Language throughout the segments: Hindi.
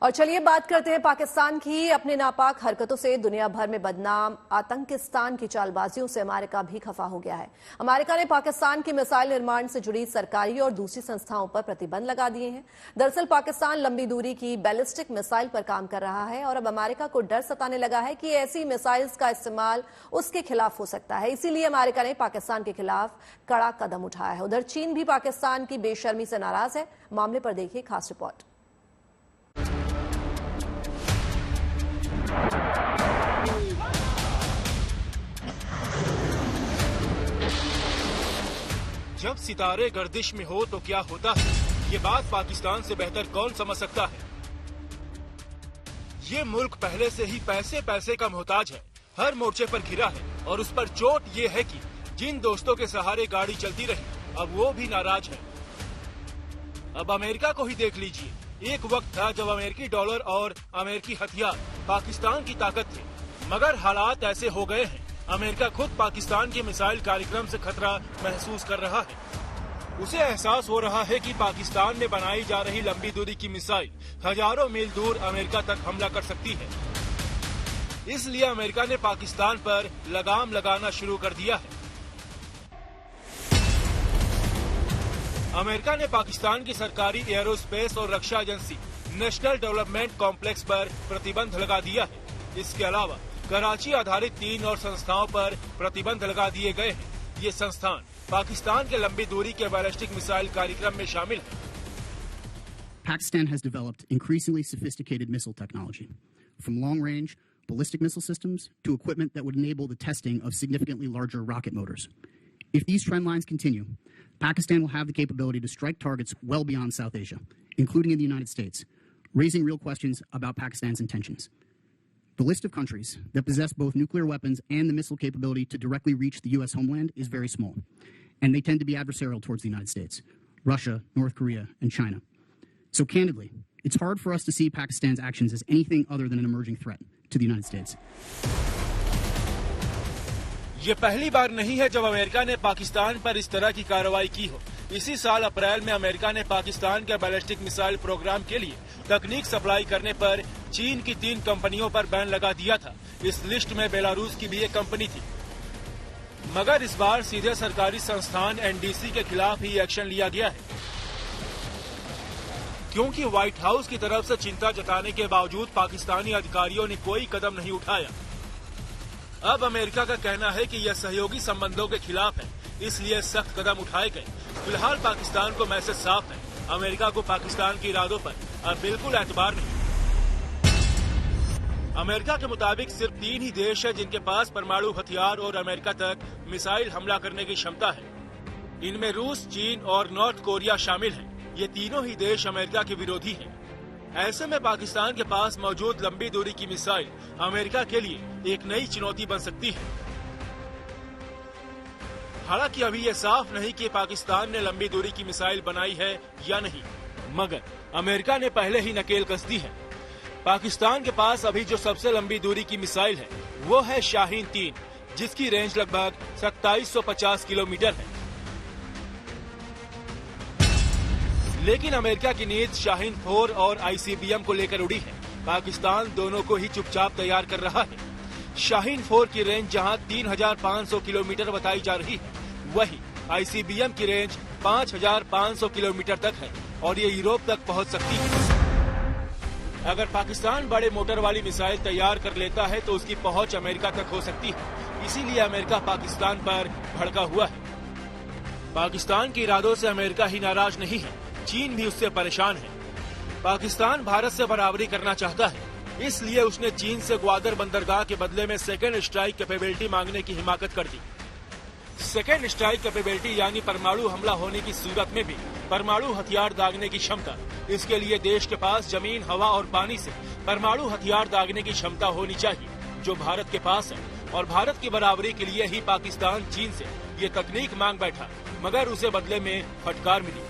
और चलिए बात करते हैं पाकिस्तान की। अपने नापाक हरकतों से दुनिया भर में बदनाम आतंकिस्तान की चालबाजियों से अमेरिका भी खफा हो गया है। अमेरिका ने पाकिस्तान की मिसाइल निर्माण से जुड़ी सरकारी और दूसरी संस्थाओं पर प्रतिबंध लगा दिए हैं। दरअसल पाकिस्तान लंबी दूरी की बैलिस्टिक मिसाइल पर काम कर रहा है और अब अमेरिका को डर सताने लगा है कि ऐसी मिसाइल्स का इस्तेमाल उसके खिलाफ हो सकता है। इसीलिए अमेरिका ने पाकिस्तान के खिलाफ कड़ा कदम उठाया है। उधर चीन भी पाकिस्तान की बेशर्मी से नाराज है। मामले पर देखिए खास रिपोर्ट। जब सितारे गर्दिश में हो तो क्या होता है, ये बात पाकिस्तान से बेहतर कौन समझ सकता है। ये मुल्क पहले से ही पैसे पैसे का मोहताज है, हर मोर्चे पर घिरा है और उस पर चोट ये है कि जिन दोस्तों के सहारे गाड़ी चलती रही अब वो भी नाराज है। अब अमेरिका को ही देख लीजिए। एक वक्त था जब अमेरिकी डॉलर और अमेरिकी हथियार पाकिस्तान की ताकत थे, मगर हालात ऐसे हो गए हैं अमेरिका खुद पाकिस्तान के मिसाइल कार्यक्रम से खतरा महसूस कर रहा है। उसे एहसास हो रहा है कि पाकिस्तान में बनाई जा रही लंबी दूरी की मिसाइल हजारों मील दूर अमेरिका तक हमला कर सकती है। इसलिए अमेरिका ने पाकिस्तान पर लगाम लगाना शुरू कर दिया है। अमेरिका ने पाकिस्तान की सरकारी एयरोस्पेस और रक्षा एजेंसी नेशनल डेवलपमेंट कॉम्प्लेक्स पर प्रतिबंध लगा दिया है। इसके अलावा कराची आधारित 3 और संस्थाओं पर प्रतिबंध लगा दिए गए हैं। ये संस्थान पाकिस्तान के लंबी दूरी के बैलिस्टिक मिसाइल कार्यक्रम में शामिल है। Pakistan has developed increasingly sophisticated missile technology, from long-range ballistic missile systems to equipment that would enable the testing of significantly larger rocket motors. If these trend lines continue, Pakistan will have the capability to strike targets well beyond South Asia, including in the United States, raising real questions about Pakistan's intentions. The list of countries that possess both nuclear weapons and the missile capability to directly reach the U.S. homeland is very small, and they tend to be adversarial towards the United States, Russia, North Korea, and China. So candidly, it's hard for us to see Pakistan's actions as anything other than an emerging threat to the United States. ये पहली बार नहीं है जब अमेरिका ने पाकिस्तान पर इस तरह की कार्रवाई की हो। इसी साल अप्रैल में अमेरिका ने पाकिस्तान के बैलिस्टिक मिसाइल प्रोग्राम के लिए तकनीक सप्लाई करने पर चीन की 3 कंपनियों पर बैन लगा दिया था। इस लिस्ट में बेलारूस की भी एक कंपनी थी, मगर इस बार सीधे सरकारी संस्थान एनडीसी के खिलाफ ही एक्शन लिया गया है, क्योंकि व्हाइट हाउस की तरफ से चिंता जताने के बावजूद पाकिस्तानी अधिकारियों ने कोई कदम नहीं उठाया। अब अमेरिका का कहना है कि यह सहयोगी संबंधों के खिलाफ है, इसलिए सख्त कदम उठाए गए। फिलहाल पाकिस्तान को मैसेज साफ है, अमेरिका को पाकिस्तान के इरादों पर अब बिल्कुल एतबार नहीं। अमेरिका के मुताबिक सिर्फ 3 ही देश है जिनके पास परमाणु हथियार और अमेरिका तक मिसाइल हमला करने की क्षमता है। इनमें रूस, चीन और नॉर्थ कोरिया शामिल हैं। ये तीनों ही देश अमेरिका के विरोधी हैं। ऐसे में पाकिस्तान के पास मौजूद लंबी दूरी की मिसाइल अमेरिका के लिए एक नई चुनौती बन सकती है। हालांकि अभी ये साफ नहीं कि पाकिस्तान ने लंबी दूरी की मिसाइल बनाई है या नहीं, मगर अमेरिका ने पहले ही नकेल कस दी है। पाकिस्तान के पास अभी जो सबसे लंबी दूरी की मिसाइल है वो है शाहीन 3, जिसकी रेंज लगभग 2750 किलोमीटर है। लेकिन अमेरिका की नींद शाहीन 4 और आईसीबीएम को लेकर उड़ी है। पाकिस्तान दोनों को ही चुपचाप तैयार कर रहा है। शाहीन 4 की रेंज जहां 3500 किलोमीटर बताई जा रही है, वही आईसीबीएम की रेंज 5500 किलोमीटर तक है और ये यूरोप तक पहुंच सकती है। अगर पाकिस्तान बड़े मोटर वाली मिसाइल तैयार कर लेता है तो उसकी पहुंच अमेरिका तक हो सकती है। इसीलिए अमेरिका पाकिस्तान पर भड़का हुआ है। पाकिस्तान के इरादों से अमेरिका ही नाराज नहीं है, चीन भी उससे परेशान है। पाकिस्तान भारत से बराबरी करना चाहता है, इसलिए उसने चीन से ग्वादर बंदरगाह के बदले में सेकेंड स्ट्राइक कैपेबिलिटी मांगने की हिमाकत कर दी। सेकेंड स्ट्राइक कैपेबिलिटी यानी परमाणु हमला होने की सूरत में भी परमाणु हथियार दागने की क्षमता। इसके लिए देश के पास जमीन, हवा और पानी से परमाणु हथियार दागने की क्षमता होनी चाहिए, जो भारत के पास है। और भारत की बराबरी के लिए ही पाकिस्तान चीन से ये तकनीक मांग बैठा, मगर उसे बदले में फटकार मिली।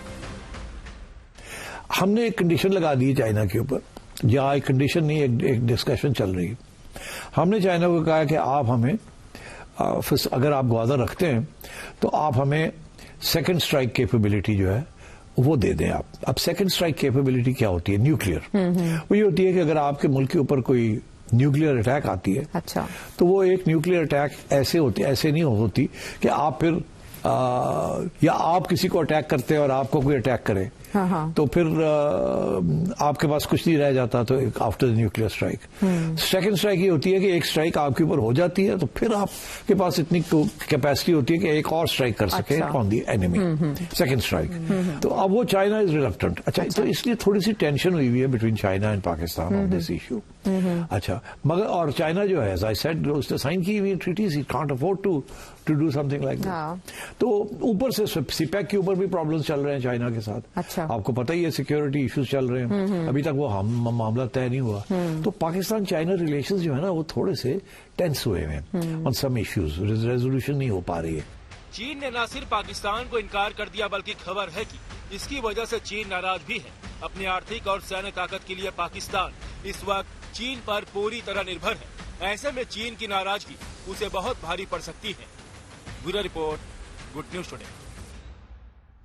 हमने एक कंडीशन लगा दी चाइना के ऊपर, जहां एक कंडीशन नहीं, एक डिस्कशन चल रही है। हमने चाइना को कहा कि आप हमें अगर आप ग्वादर रखते हैं तो आप हमें सेकंड स्ट्राइक कैपेबिलिटी जो है वो दे दें आप। अब सेकंड स्ट्राइक कैपेबिलिटी क्या होती है? न्यूक्लियर। वो ये होती है कि अगर आपके मुल्क के ऊपर कोई न्यूक्लियर अटैक आती है, अच्छा, तो वो एक न्यूक्लियर अटैक ऐसे नहीं होती कि आप फिर या आप किसी को अटैक करते हैं और आपको कोई अटैक करे, तो फिर आपके पास कुछ नहीं रह जाता। तो after the nuclear strike, second strike ये होती है कि एक स्ट्राइक आपके ऊपर हो जाती है तो फिर आपके पास इतनी कैपेसिटी होती है कि एक और स्ट्राइक कर सके on the enemy, second strike. तो अब वो चाइना इज रिलक्टेंट। अच्छा, तो इसलिए थोड़ी सी टेंशन हुई हुई है between China and Pakistan on this issue. अच्छा, मगर और चाइना जो है, एज आई सेड, उसने साइन की हुई treaties, he can't afford to do something like that. तो ऊपर से सीपैक के ऊपर भी प्रॉब्लम्स चल रहे हैं चाइना के साथ। अच्छा, आपको पता ही है, सिक्योरिटी इश्यूज चल रहे हैं, अभी तक वो मामला तय नहीं हुआ। तो पाकिस्तान चाइना रिलेशंस जो है ना, वो थोड़े से टेंस हुए हैं ऑन सम इश्यूज, रेजोल्यूशन नहीं हो पा रही है। चीन ने न सिर्फ पाकिस्तान को इनकार कर दिया, बल्कि खबर है कि इसकी वजह से चीन नाराज भी है। अपनी आर्थिक और सैन्य ताकत के लिए पाकिस्तान इस वक्त चीन पर पूरी तरह निर्भर है। ऐसे में चीन की नाराजगी उसे बहुत भारी पड़ सकती है। Bureau report, good news today.